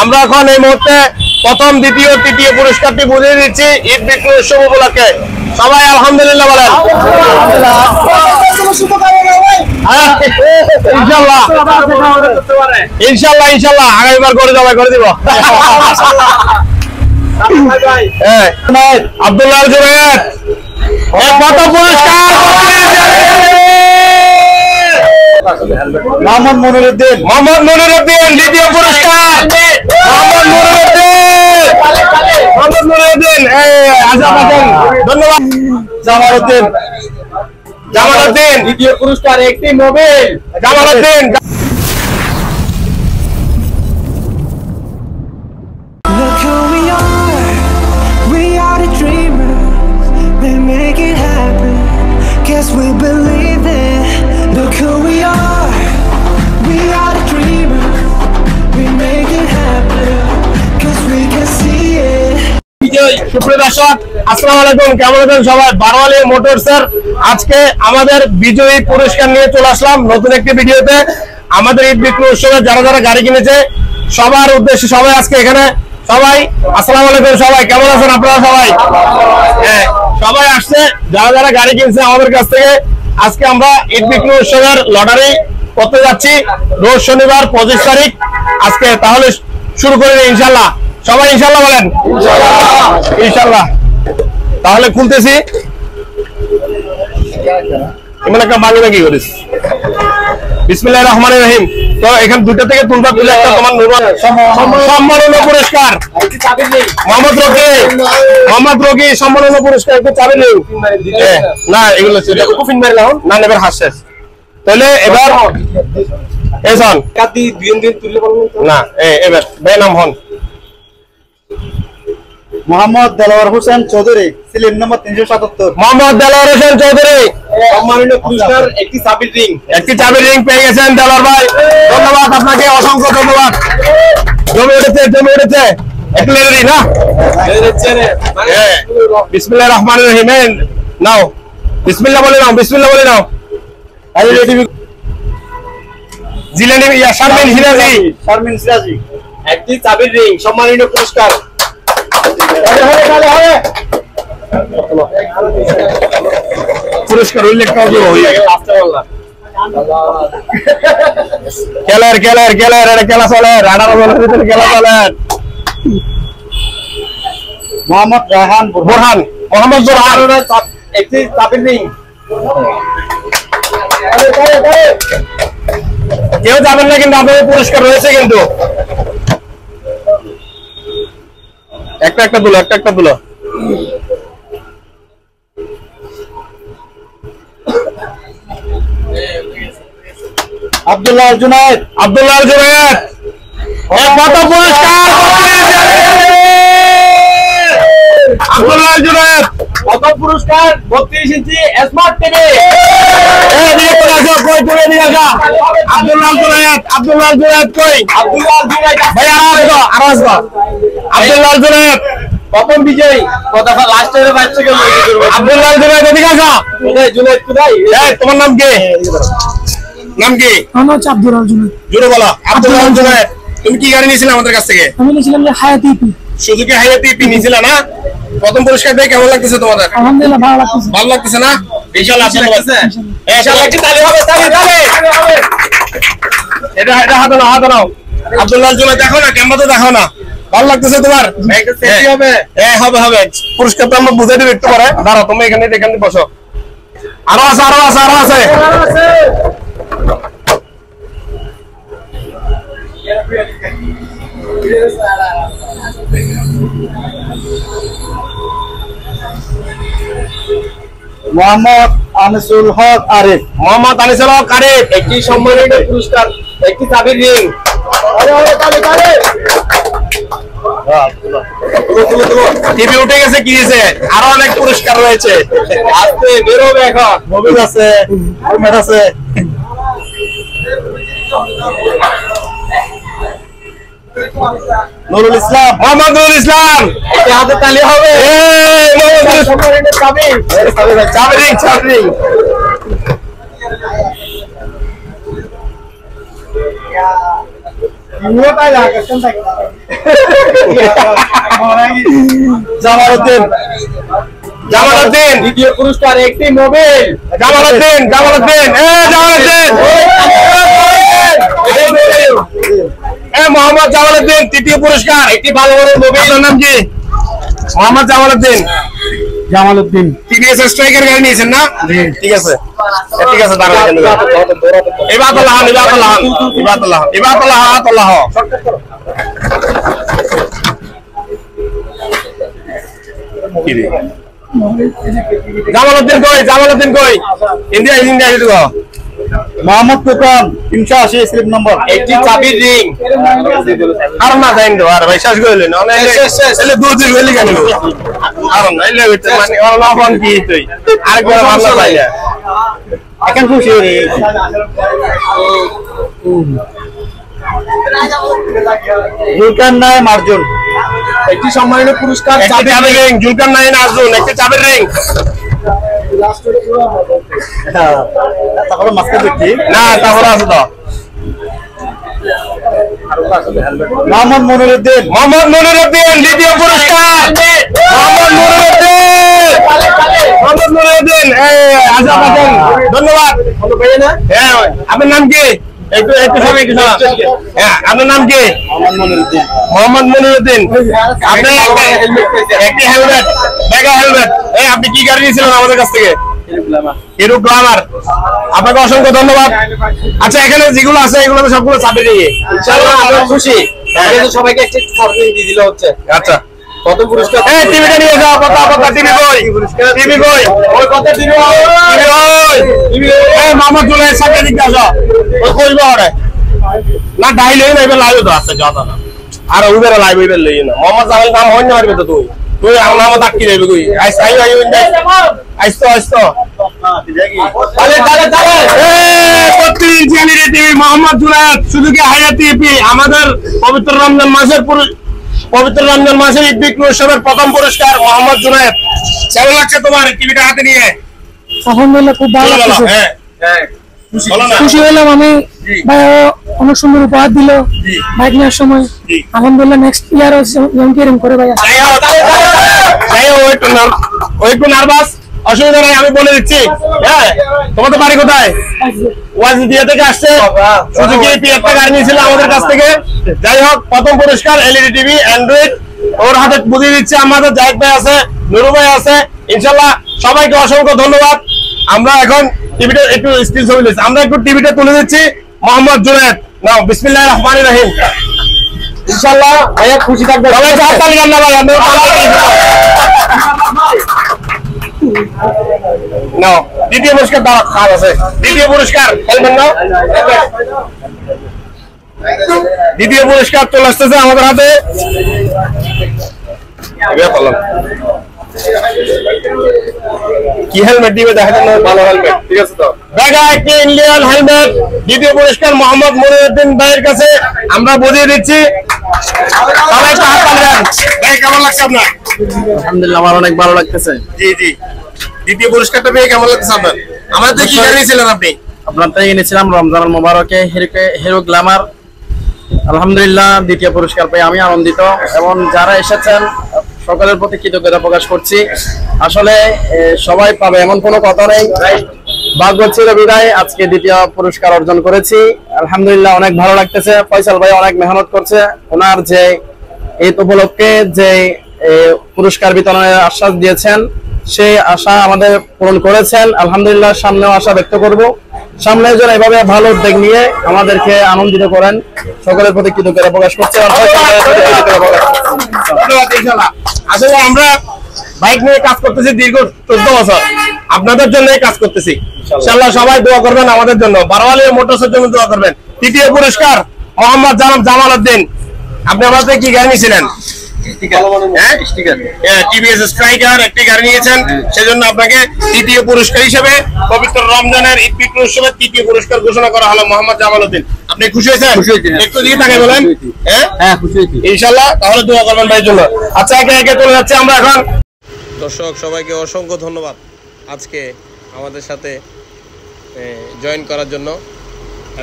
আমরা এখন এই মুহূর্তে প্রথম দ্বিতীয় তৃতীয় পুরস্কারটি বুঝিয়ে দিচ্ছি ঈদ বিক্রি উৎসব উপলক্ষে। সবাই আলহামদুলিল্লাহ বলেন। ইনশাআল্লাহ ইনশাআল্লাহ ইনশাআল্লাহ আগামীবার করে জবাই করে দিব। আব্দুল্লাহ জুনায়েদ প্রথম পুরস্কার, মোহাম্মদ মনিরউদ্দিন দ্বিতীয় পুরস্কার, মোহাম্মদ মনিরউদ্দিন ধন্যবাদ। জামালউদ্দিন দ্বিতীয় পুরস্কার, একটি মোবাইল জামালউদ্দিন। সুপ্রিয় দর্শক আসসালামু আলাইকুম, কেমন আছেন সবাই? বারোয়ালি মোটরসের আজকে আমাদের বিজয়ী পুরস্কার নিয়ে চলে আসলাম নতুন একটি ভিডিওতে। আমাদের ঈদ বিক্রি উৎসবে যারা যারা গাড়ি কিনেছে সবার উদ্দেশ্যে সবাই আজকে এখানে। সবাই আসসালামু আলাইকুম, সবাই কেমন আছেন আপনারা? সবাই সবাই আসছে যারা যারা গাড়ি কিনছে আমাদের কাছ থেকে। আজকে আমরা ঈদ বিক্রি উৎসবের লটারি করতে যাচ্ছি রোজ শনিবার 25 তারিখ। আজকে তাহলে শুরু করে দিই ইনশাল্লাহ। সবাই ইনশাল্লাহ বলেন। ইনশাল্লাহ তাহলে খুলতেছি। এমন একটা বাংলা কি করিস? বিসমিল্লাহির রহমানির রহিম। তো এখানে দুটো থেকে তুলবা তুলে একটা তোমার সম্মাননা পুরস্কার মোহাম্মদ রকি সম্মাননা পুরস্কার। একটু চাবি নেই না, এগুলো কুফিন মারলাম না, এবার হাস শেষ। তাহলে এবার এসন না এবার ভাই নাম হন মোহাম্মদ দেলোয়ার হোসেন চৌধুরী, সিলিম নম্বর 377। মোহাম্মদ দেলোয়ার হোসেন চৌধুরী সম্মানিত পুরস্কার একটি চাবির রিং পেয়ে গেছেন দেলোয়ার ভাই। ধন্যবাদ আপনাকে, অসংখ্য ধন্যবাদ। জমে উঠেছে একটু লেরি না। বিসমিল্লাহির রহমানির রহিম। নাও বিসমিল্লাহ বলে নাও, বিসমিল্লাহ বলে নাও। জিলানি শারমিন সিরাজি একটি চাবির রিং সম্মানিত পুরস্কার। পুরস্কার উল্লেখ খেলার এটা খেলা চলে, রাডার ভিতরে খেলা চলে। মোহাম্মদ বোরহান একটি চাবির রিং। কেউ যাবেন না কিন্তু আপনাদের পুরস্কার রয়েছে কিন্তু। একটা তুলো আব্দুল্লাহ জুনায়েদ কত পুরস্কার? আব্দুল্লাহ জুনায়েদ কত পুরস্কার? 32 ইঞ্চি স্মার্ট টিভি। আব্দুল্লাহ জুনায়েদ কই? ভাই আব্দুল্লাহ জুনায়েদ প্রথম বিজয়ী। কথা লাস্টের বাচ্চা কে আব্দুল্লাহ জুনায়েদ এদিকে আসো। জুনায়েদ কোথায়? তোমার নাম কি? আমার হচ্ছে আব্দুল জুনায়েদ। জোরে বলো। আব্দুল্লাহ জুনায়েদ, তুমি কি গাড়ি নিয়েছিলে আমাদের কাছ থেকে? আমি নিয়েছিলাম যে হায়াতি ইপি। সুজুকি হায়াতি ইপি নিয়েছিলে না? প্রথম পুরস্কার পেয়ে কেমন লাগতেছে তোমাদের? আলহামদুলিল্লাহ ভালো লাগতেছে না? ইনশাআল্লাহ একটি তালি হবে, তালি। এটা হাতে নাও। আব্দুল্লাহ জুনায়েদ দেখো না, ক্যামেরাতে দেখো না। ভালো লাগতেছে তোমার? হবে। পুরস্কার তো আমরা বুঝে দিব একটু পরে। দাঁড়াও তুমি এখানে বসো। আরো আছে। মোহাম্মদ আনিসুল হক আরিফ একটি সম্মানিত পুরস্কার, একটি চাবির রিং। টিভি উঠে গেছে, কি দিয়েছে? আরো অনেক পুরস্কার রয়েছে। আজকে বেরোবে এখন। মোবাইল আছে, হেলমেট আছে। নুরুল ইসলাম, মোহাম্মদ নুরুল ইসলাম হাতে তালি হবে। চাবি জামালউদ্দিন জামালউদ্দিন দ্বিতীয় পুরস্কার একটি মোবাইল। জামালউদ্দিন জামালউদ্দিন জামালউদ্দিন মোহাম্মদ জামালউদ্দিন তৃতীয় পুরস্কার একটি ভালো মানের মোবাইল। আপনার নাম কি? মোহাম্মদ জামালউদ্দিন। জামালউদ্দিন টিভিএস স্ট্রাইকার গাড়ি নিয়েছেন না? ঠিক আছে ঠিক আছে দাঁড়ান ইবাদুল্লাহ ইবাদুল্লাহ ইবাদুল্লাহ ইবাদুল্লাহ আতাল্লাহ কি রে জামালউদ্দিন কই জামালউদ্দিন কই ইন্ডিয়া ইন্ডিয়া দিতে গো মোহাম্মদ ফুরকান 380 স্লিপ নম্বর। একটি চাবির রিং আর না জানেন তো আর ভাই শেষ কইলেন না এলে দুই দিন হইলি কেন আর না এলে মানে অনলাইন ফোন কি তুই আরেকবার ভালো পাইয়া এখন খুশি রে। জুলকার নাই মার্জুন একটি সম্মানিত পুরস্কার চাবির রিং জুলকার নাইন আর্জুন একটি চাবির রিং তারপরে মাস্টার দেখি না তারপরে আছে তো মোহাম্মদ মনিরউদ্দিন দ্বিতীয় পুরস্কার মোহাম্মদ মনিরউদ্দিন আজাদ আছেন ধন্যবাদ হ্যাঁ আপনার নাম কি একটু একটু সময় একটু হ্যাঁ আপনার নাম কি মোহাম্মদ মনিরউদ্দিন আপনি একটি হেলমেট মেগা হেলমেট আপনি কি গাড়ি নিয়েছিলেন আমাদের কাছ থেকে? Hero Glamour. আপনাকে অসংখ্য ধন্যবাদ। আচ্ছা এখানে যেগুলো আছে এগুলো সবগুলো চাবি দিয়ে খুশি সবাইকে একটা সার্ভিস দিয়ে দিলে হচ্ছে। আচ্ছা কত পুরস্কার? টিভিটা নিয়ে যাও কথা টিভি কই টিভি কই ওই কত টিভি টিভি কই মামা চলে সাথে দিকে আসো ওই কইবা ওরে না ডাইলেই না এবার লাইভ তো আছে কথা না আর ওইবারে লাইভ এবার লই না মোহাম্মদ জামাল নাম হই না পারবে তো তুই তুই আমার নাম ডাকি দেবে কই আইস আই আই আইস তো তাহলে টিভি মোহাম্মদ জুনায়েদ সুজুকি হায়াতি এপি আমাদের পবিত্র রমজান মাসের ঈদ বিক্রি উৎসবের প্রথম পুরস্কার মোহাম্মদ জুনায়েদ। কেমন লাগছে তোমার টিভিটা হাতে নিয়ে? আলহামদুলিল্লাহ খুব ভালো লাগছে। খুশি হলাম আমি। ভাই অনেক সুন্দর উপহার দিল বাইক নেওয়ার সময়। আলহামদুলিল্লাহ নেক্সট ইয়ার যেমন কি এরকম করে ভাই ওই একটু নার্ভাস অসুবিধা নাই আমি বলে দিচ্ছি। হ্যাঁ তোমাদের বাড়ি কোথায়? ওয়াজিদিয়া থেকে আসছে সুজুকি একটা গাড়ি নিয়েছিল আমাদের কাছ থেকে। যাই হোক প্রথম পুরস্কার এলইডি টিভি অ্যান্ড্রয়েড ওর হাতে বুঝিয়ে দিচ্ছে। আমাদের জাহিদ ভাই আছে নুরু ভাই আছে ইনশাল্লাহ সবাইকে অসংখ্য ধন্যবাদ। আমরা এখন টিভিটা একটু স্টিল ছবি নিচ্ছি আমরা একটু টিভিটা তুলে দিচ্ছি মোহাম্মদ জুনায়েদ নাও বিসমিল্লাহির রহমানির রহিম ইনশাল্লাহ ভাইয়া খুশি থাকবে সবাইকে হাততালি দেন না ভাই নাও দ্বিতীয় পুরস্কার দাও খাল আছে দ্বিতীয় পুরস্কার হেলমেট নাও দ্বিতীয় পুরস্কার চলে আসতেছে আমাদের হাতে কি হেলমেট দিবে দেখা যাবে ভালো হেলমেট ঠিক আছে তো দেখা একটি ইন্ডিয়ান হেলমেট দ্বিতীয় পুরস্কার মোহাম্মদ মনিরউদ্দিন ভাইয়ের কাছে আমরা বুঝিয়ে দিচ্ছি সবাই হাত তালি দেন ভাই কেমন লাগছে আপনার? আলহামদুলিল্লাহ আমার অনেক ভালো লাগতেছে। জি জি দ্বিতীয় পুরস্কারটা পেয়ে কেমন লাগছে আপনার? আমাদের কি জানিয়েছিলেন আপনি? আপনার থেকে এনেছিলাম রমজানুল মোবারকে হিরো গ্ল্যামার। আলহামদুলিল্লাহ দ্বিতীয় পুরস্কার পেয়ে আমি আনন্দিত এবং যারা এসেছেন সকলের প্রতি কৃতজ্ঞতা প্রকাশ করছি। আসলে সবাই পাবে এমন কোনো কথা নেই, ভাগ্য ছিল বিদায় আজকে দ্বিতীয় পুরস্কার অর্জন করেছি। আলহামদুলিল্লাহ অনেক ভালো লাগতেছে। ফয়সাল ভাই অনেক মেহনত করছে, ওনার যে এই উপলক্ষে যে পুরস্কার বিতরণের আশ্বাস দিয়েছেন সেই আশা আমাদের পূরণ করেছেন। আলহামদুলিল্লাহ সামনেও আশা ব্যক্ত করব সামনে যেন এভাবে ভালো উদ্যোগ নিয়ে আমাদেরকে আনন্দিত করেন। সকলের প্রতি কৃতজ্ঞতা প্রকাশ করছি। আসলে আমরা বাইক নিয়ে কাজ করতেছি দীর্ঘ 14 বছর, আপনাদের জন্য কাজ করতেছি। ইনশাআল্লাহ সবাই দোয়া করবেন আমাদের জন্য, বারোয়ালি মোটরসের জন্য দোয়া করবেন। তৃতীয় পুরস্কার মোহাম্মদ জামালউদ্দিন, আপনি আমাদের কি গাড়ি নিয়েছিলেন? টিভিএস স্ট্রাইকার একটি গাড়ি নিয়েছেন, সেজন্য আপনাকে তৃতীয় পুরস্কার হিসেবে পবিত্র রমজানের ঈদ বিক্রি উৎসবের তৃতীয় পুরস্কার ঘোষণা করা হলো মোহাম্মদ জামালউদ্দিন। আপনি খুশি হয়েছেন? একটু দিয়ে তাকে বলেন হ্যাঁ খুশি হয়েছি ইনশাআল্লাহ। তাহলে দোয়া করবেন ভাইয়ের জন্য। আচ্ছা একে একে চলে যাচ্ছে আমরা এখন। দর্শক সবাইকে অসংখ্য ধন্যবাদ আজকে আমাদের সাথে জয়েন করার জন্য,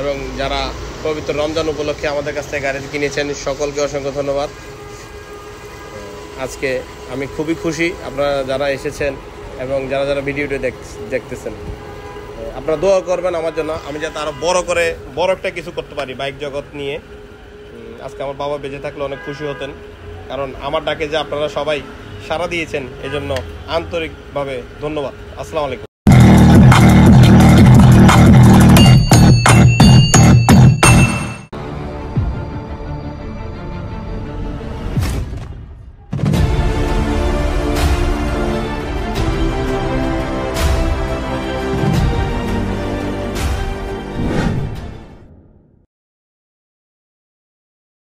এবং যারা পবিত্র রমজান উপলক্ষে আমাদের কাছ থেকে গাড়ি কিনেছেন, সকলকে অসংখ্য ধন্যবাদ। আজকে আমি খুবই খুশি আপনারা যারা এসেছেন এবং যারা যারা ভিডিওটি দেখতেছেন। আপনারা দোয়া করবেন আমার জন্য, আমি যাতে আরও বড় একটা কিছু করতে পারি বাইক জগৎ নিয়ে। আজকে আমার বাবা বেঁচে থাকলে অনেক খুশি হতেন, কারণ আমার ডাকে যে আপনারা সবাই সাড়া দিয়েছেন এজন্য আন্তরিকভাবে ধন্যবাদ। আসসালামু আলাইকুম।